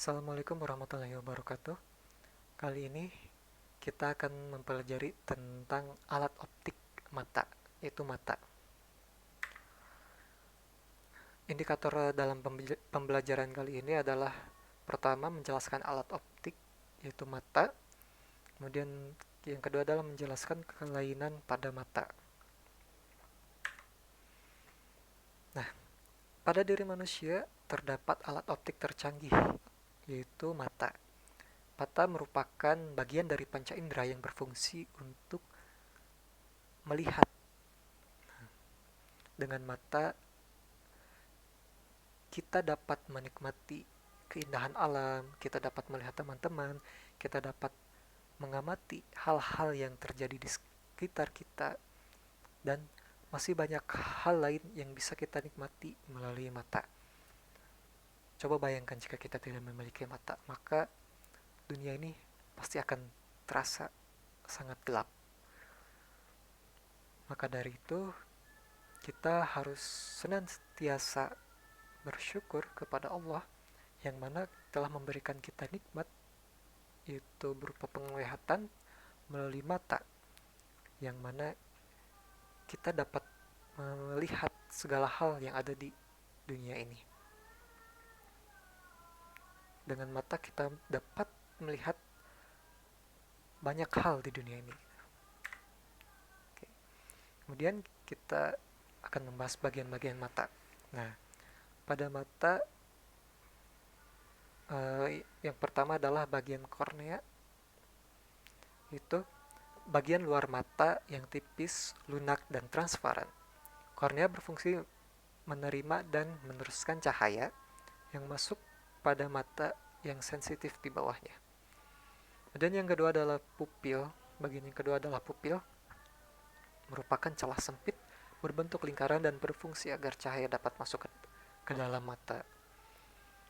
Assalamualaikum warahmatullahi wabarakatuh. Kali ini kita akan mempelajari tentang alat optik mata, yaitu mata. Indikator dalam pembelajaran kali ini adalah pertama menjelaskan alat optik, yaitu mata. Kemudian yang kedua adalah menjelaskan kelainan pada mata. Nah, pada diri manusia terdapat alat optik tercanggih, yaitu mata. Mata merupakan bagian dari panca indera yang berfungsi untuk melihat. Dengan mata, kita dapat menikmati keindahan alam, kita dapat melihat teman-teman, kita dapat mengamati hal-hal yang terjadi di sekitar kita, dan masih banyak hal lain yang bisa kita nikmati melalui mata. Coba bayangkan jika kita tidak memiliki mata, maka dunia ini pasti akan terasa sangat gelap. Maka dari itu, kita harus senantiasa bersyukur kepada Allah yang mana telah memberikan kita nikmat, yaitu berupa penglihatan melalui mata, yang mana kita dapat melihat segala hal yang ada di dunia ini. Dengan mata kita dapat melihat banyak hal di dunia ini. Oke. Kemudian kita akan membahas bagian-bagian mata. Nah, pada mata yang pertama adalah bagian kornea, itu bagian luar mata yang tipis, lunak, dan transparan. Kornea berfungsi menerima dan meneruskan cahaya yang masuk pada mata yang sensitif di bawahnya. Dan yang kedua adalah pupil. Bagian yang kedua adalah pupil, merupakan celah sempit berbentuk lingkaran dan berfungsi agar cahaya dapat masuk ke dalam mata.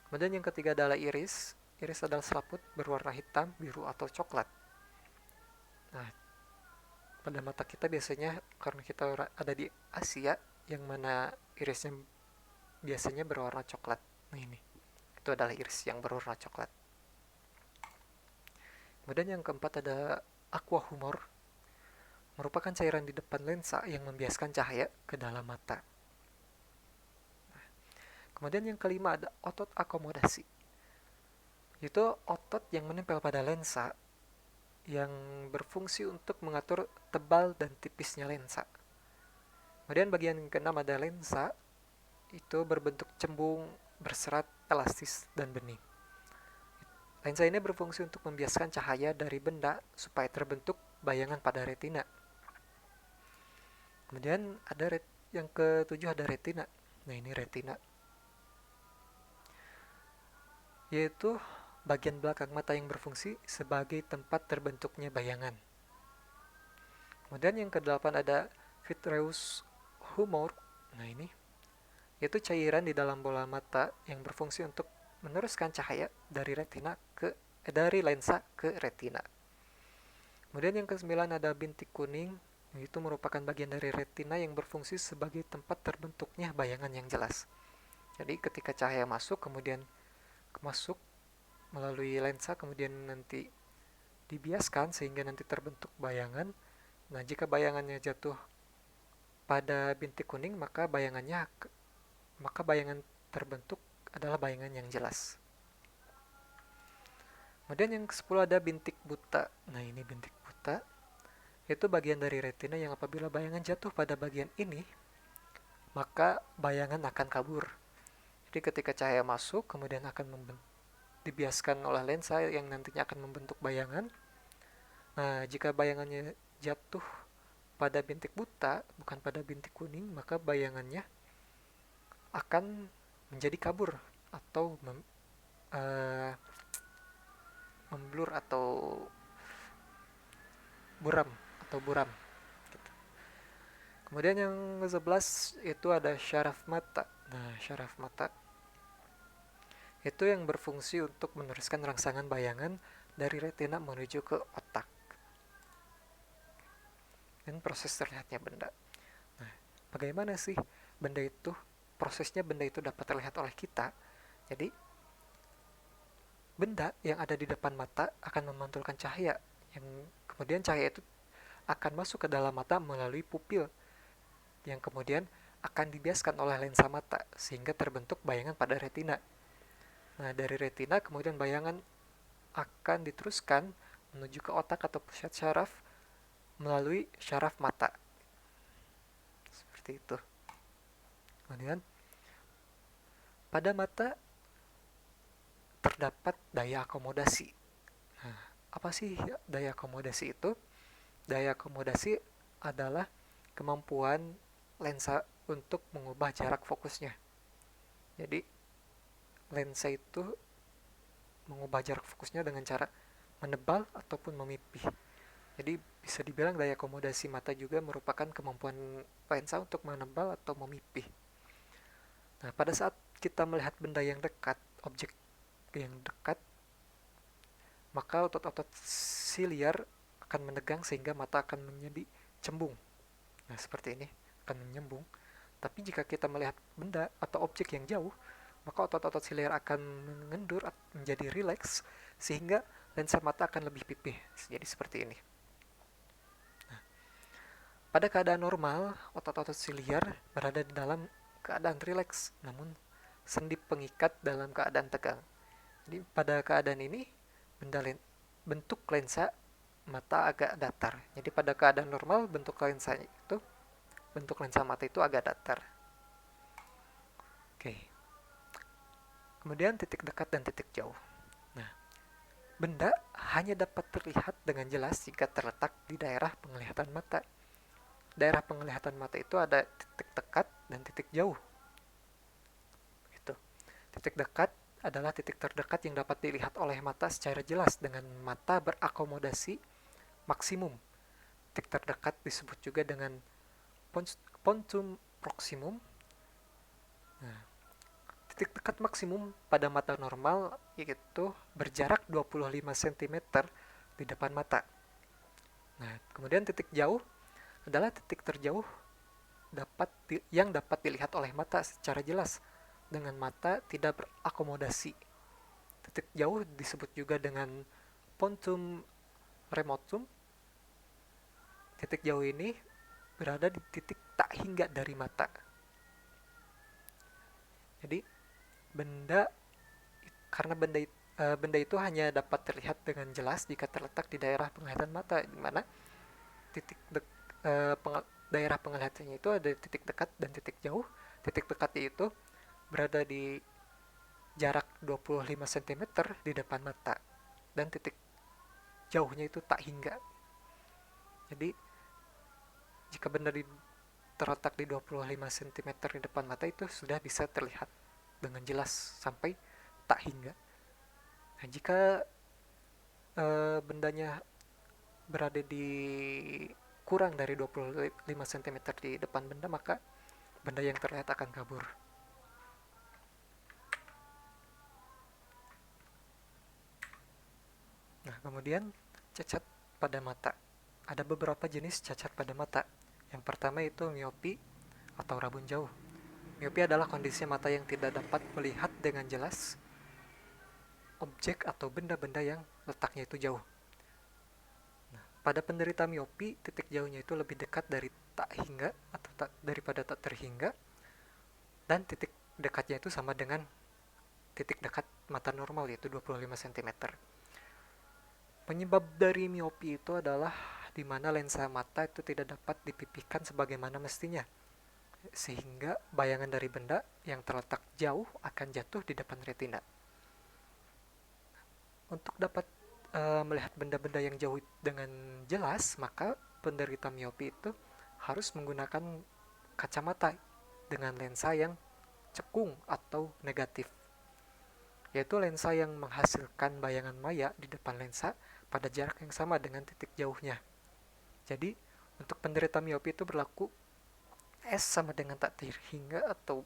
Kemudian yang ketiga adalah iris. Iris adalah selaput berwarna hitam, biru, atau coklat. Nah, pada mata kita biasanya karena kita ada di Asia, yang mana irisnya biasanya berwarna coklat. Nah ini, itu adalah iris yang berwarna coklat. Kemudian yang keempat ada aqua humor, merupakan cairan di depan lensa yang membiaskan cahaya ke dalam mata. Kemudian yang kelima ada otot akomodasi, yaitu otot yang menempel pada lensa yang berfungsi untuk mengatur tebal dan tipisnya lensa. Kemudian bagian keenam ada lensa, itu berbentuk cembung, berserat, elastis, dan bening. Lensa ini berfungsi untuk membiaskan cahaya dari benda supaya terbentuk bayangan pada retina. Kemudian ada yang ketujuh ada retina. Nah ini retina, yaitu bagian belakang mata yang berfungsi sebagai tempat terbentuknya bayangan. Kemudian yang kedelapan ada vitreous humor. Nah ini, yaitu cairan di dalam bola mata yang berfungsi untuk meneruskan cahaya dari lensa ke retina. Kemudian yang kesembilan ada bintik kuning, yaitu merupakan bagian dari retina yang berfungsi sebagai tempat terbentuknya bayangan yang jelas. Jadi ketika cahaya masuk, kemudian masuk melalui lensa, kemudian nanti dibiaskan sehingga nanti terbentuk bayangan. Nah, jika bayangannya jatuh pada bintik kuning, maka bayangan terbentuk adalah bayangan yang jelas. Kemudian yang ke-10 ada bintik buta. Nah, ini bintik buta, itu bagian dari retina yang apabila bayangan jatuh pada bagian ini, maka bayangan akan kabur. Jadi ketika cahaya masuk, kemudian akan dibiaskan oleh lensa yang nantinya akan membentuk bayangan. Nah, jika bayangannya jatuh pada bintik buta, bukan pada bintik kuning, maka bayangannya akan menjadi kabur atau memblur atau buram. Gitu. Kemudian yang ke-11 itu ada syaraf mata. Nah, syaraf mata itu yang berfungsi untuk meneruskan rangsangan bayangan dari retina menuju ke otak. Dan proses terlihatnya benda. Nah, bagaimana sih benda itu, prosesnya benda itu dapat terlihat oleh kita? Jadi, benda yang ada di depan mata akan memantulkan cahaya, yang kemudian cahaya itu akan masuk ke dalam mata melalui pupil, yang kemudian akan dibiaskan oleh lensa mata sehingga terbentuk bayangan pada retina. Nah, dari retina kemudian bayangan akan diteruskan menuju ke otak atau pusat syaraf melalui syaraf mata. Seperti itu. Kemudian pada mata terdapat daya akomodasi. Nah, apa sih daya akomodasi itu? Daya akomodasi adalah kemampuan lensa untuk mengubah jarak fokusnya. Jadi, lensa itu mengubah jarak fokusnya dengan cara menebal ataupun memipih. Jadi, bisa dibilang daya akomodasi mata juga merupakan kemampuan lensa untuk menebal atau memipih. Nah, pada saat kita melihat benda yang dekat, objek yang dekat, maka otot-otot siliar akan menegang sehingga mata akan menjadi cembung. Nah, seperti ini, akan menyembung. Tapi jika kita melihat benda atau objek yang jauh, maka otot-otot siliar akan mengendur menjadi rileks sehingga lensa mata akan lebih pipih. Jadi seperti ini. Nah, pada keadaan normal, otot-otot siliar berada di dalam keadaan rileks, namun sendi pengikat dalam keadaan tegang. Jadi pada keadaan ini bentuk lensa mata agak datar. Jadi pada keadaan normal bentuk lensa mata itu agak datar. Oke. Kemudian titik dekat dan titik jauh. Nah, benda hanya dapat terlihat dengan jelas jika terletak di daerah penglihatan mata. Daerah penglihatan mata itu ada titik dekat dan titik jauh. Gitu. Titik dekat adalah titik terdekat yang dapat dilihat oleh mata secara jelas dengan mata berakomodasi maksimum. Titik terdekat disebut juga dengan punctum proximum. Nah, titik dekat maksimum pada mata normal yaitu berjarak 25 cm di depan mata. Nah, kemudian titik jauh adalah titik terjauh yang dapat dilihat oleh mata secara jelas dengan mata tidak berakomodasi. Titik jauh disebut juga dengan punctum remotum. Titik jauh ini berada di titik tak hingga dari mata. Jadi benda karena benda itu hanya dapat terlihat dengan jelas jika terletak di daerah penglihatan mata, di mana titik daerah penglihatannya itu ada titik dekat dan titik jauh. Titik dekatnya itu berada di jarak 25 cm di depan mata dan titik jauhnya itu tak hingga. Jadi jika benda terletak di 25 cm di depan mata itu sudah bisa terlihat dengan jelas sampai tak hingga. Nah, jika bendanya berada di kurang dari 25 cm di depan benda, maka benda yang terlihat akan kabur. Nah, kemudian cacat pada mata. Ada beberapa jenis cacat pada mata. Yang pertama itu miopi atau rabun jauh. Miopi adalah kondisi mata yang tidak dapat melihat dengan jelas objek atau benda-benda yang letaknya itu jauh. Nah, pada penderita miopi, titik jauhnya itu lebih dekat dari tak hingga atau daripada tak terhingga, dan titik dekatnya itu sama dengan titik dekat mata normal yaitu 25 cm. Penyebab dari miopi itu adalah di mana lensa mata itu tidak dapat dipipihkan sebagaimana mestinya, sehingga bayangan dari benda yang terletak jauh akan jatuh di depan retina. Untuk dapat melihat benda-benda yang jauh dengan jelas, maka penderita miopi itu harus menggunakan kacamata dengan lensa yang cekung atau negatif, yaitu lensa yang menghasilkan bayangan maya di depan lensa pada jarak yang sama dengan titik jauhnya. Jadi, untuk penderita miopi itu berlaku S sama dengan tak terhingga atau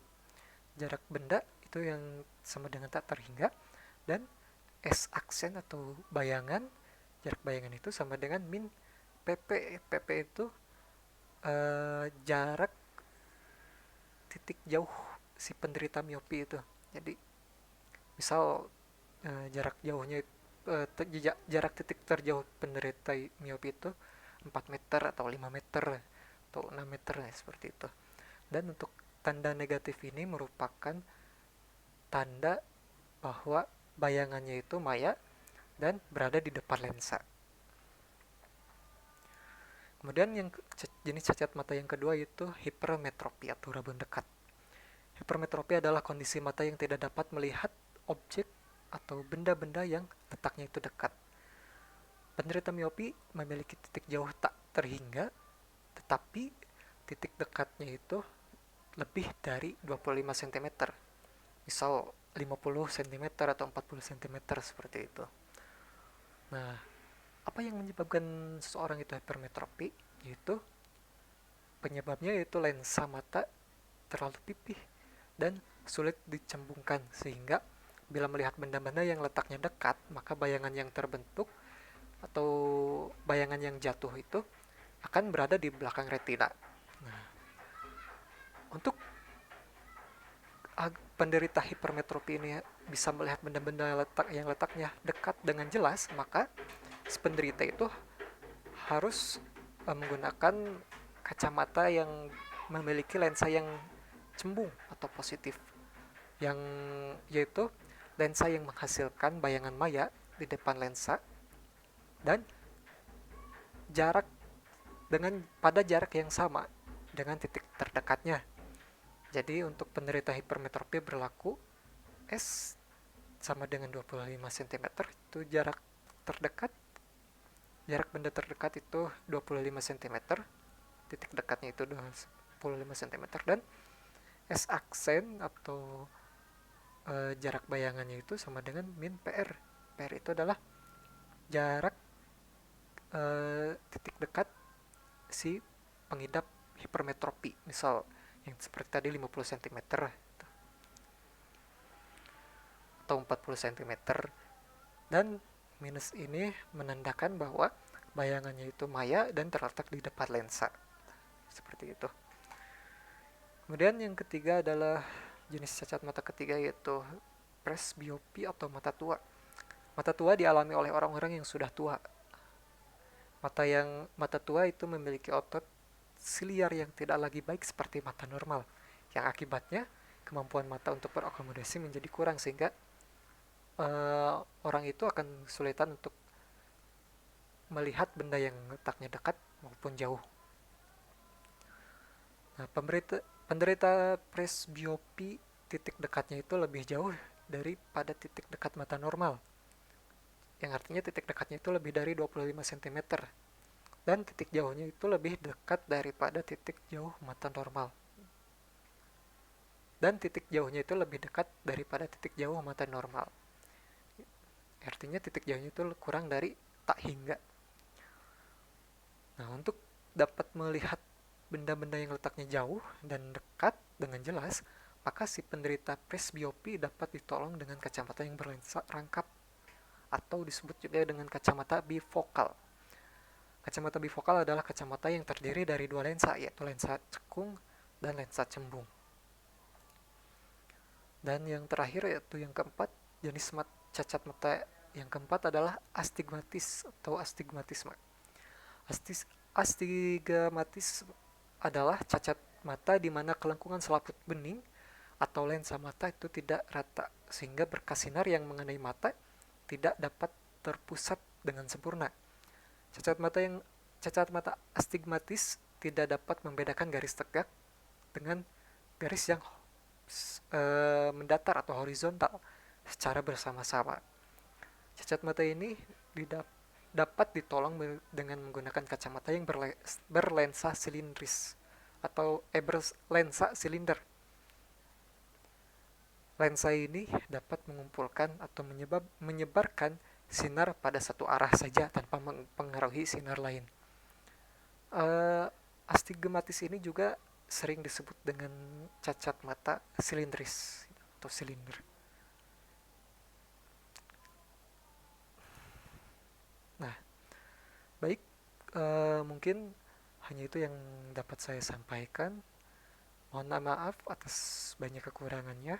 jarak benda itu yang sama dengan tak terhingga, dan S aksen atau bayangan, jarak bayangan itu sama dengan min PP. PP itu jarak titik jauh si penderita miopi itu. Jadi misal jarak jauhnya jarak titik terjauh penderita miopi itu 4 meter atau 5 meter atau 6 meter ya, seperti itu. Dan untuk tanda negatif ini merupakan tanda bahwa bayangannya itu maya dan berada di depan lensa. Kemudian yang jenis cacat mata yang kedua yaitu hipermetropi atau rabun dekat. Hipermetropi adalah kondisi mata yang tidak dapat melihat objek atau benda-benda yang letaknya itu dekat. Penderita miopi memiliki titik jauh tak terhingga, tetapi titik dekatnya itu lebih dari 25 cm. Misal 50 cm atau 40 cm seperti itu. Nah, apa yang menyebabkan seseorang itu hipermetropi? Yaitu penyebabnya yaitu lensa mata terlalu pipih dan sulit dicembungkan, sehingga bila melihat benda-benda yang letaknya dekat, maka bayangan yang terbentuk atau bayangan yang jatuh itu akan berada di belakang retina. Nah, untuk penderita hipermetropi ini bisa melihat benda-benda yang letaknya dekat dengan jelas, maka si penderita itu harus menggunakan kacamata yang memiliki lensa yang cembung atau positif, yang yaitu lensa yang menghasilkan bayangan maya di depan lensa dan jarak pada jarak yang sama dengan titik terdekatnya. Jadi untuk penderita hipermetropi berlaku S sama dengan 25 cm, itu terdekat jarak benda terdekat itu 25 cm, titik dekatnya itu 25 cm, dan S aksen atau jarak bayangannya itu sama dengan min PR. PR itu adalah jarak titik dekat si pengidap hipermetropi, misal yang seperti tadi 50 cm atau 40 cm. Dan minus ini menandakan bahwa bayangannya itu maya dan terletak di depan lensa, seperti itu. Kemudian yang ketiga adalah jenis cacat mata ketiga, yaitu presbiopi atau mata tua. Mata tua dialami oleh orang-orang yang sudah tua. Mata tua itu memiliki otot siliar yang tidak lagi baik seperti mata normal, yang akibatnya kemampuan mata untuk berakomodasi menjadi kurang, sehingga orang itu akan kesulitan untuk melihat benda yang letaknya dekat maupun jauh. Nah, penderita presbiopi titik dekatnya itu lebih jauh daripada titik dekat mata normal, yang artinya titik dekatnya itu lebih dari 25 cm, dan titik jauhnya itu lebih dekat daripada titik jauh mata normal, dan titik jauhnya itu lebih dekat daripada titik jauh mata normal, artinya titik jauhnya itu kurang dari tak hingga. Nah, untuk dapat melihat benda-benda yang letaknya jauh dan dekat dengan jelas, maka si penderita presbiopi dapat ditolong dengan kacamata yang berlensa rangkap atau disebut juga dengan kacamata bifokal. Kacamata bifokal adalah kacamata yang terdiri dari dua lensa, yaitu lensa cekung dan lensa cembung. Dan yang terakhir, yaitu yang keempat, jenis cacat mata yang keempat adalah astigmatis atau astigmatisme. Astigmatis adalah cacat mata di mana kelengkungan selaput bening atau lensa mata itu tidak rata, sehingga berkas sinar yang mengenai mata tidak dapat terpusat dengan sempurna. Cacat mata astigmatis tidak dapat membedakan garis tegak dengan garis yang mendatar atau horizontal secara bersama-sama. Cacat mata ini dapat ditolong dengan menggunakan kacamata yang berlensa silindris atau berlensa silinder. Lensa ini dapat mengumpulkan atau menyebarkan sinar pada satu arah saja tanpa mempengaruhi sinar lain. Astigmatis ini juga sering disebut dengan cacat mata silindris atau silinder. Nah, baik, mungkin hanya itu yang dapat saya sampaikan. Mohon maaf atas banyak kekurangannya.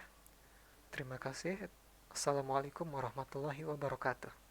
Terima kasih. Assalamualaikum warahmatullahi wabarakatuh.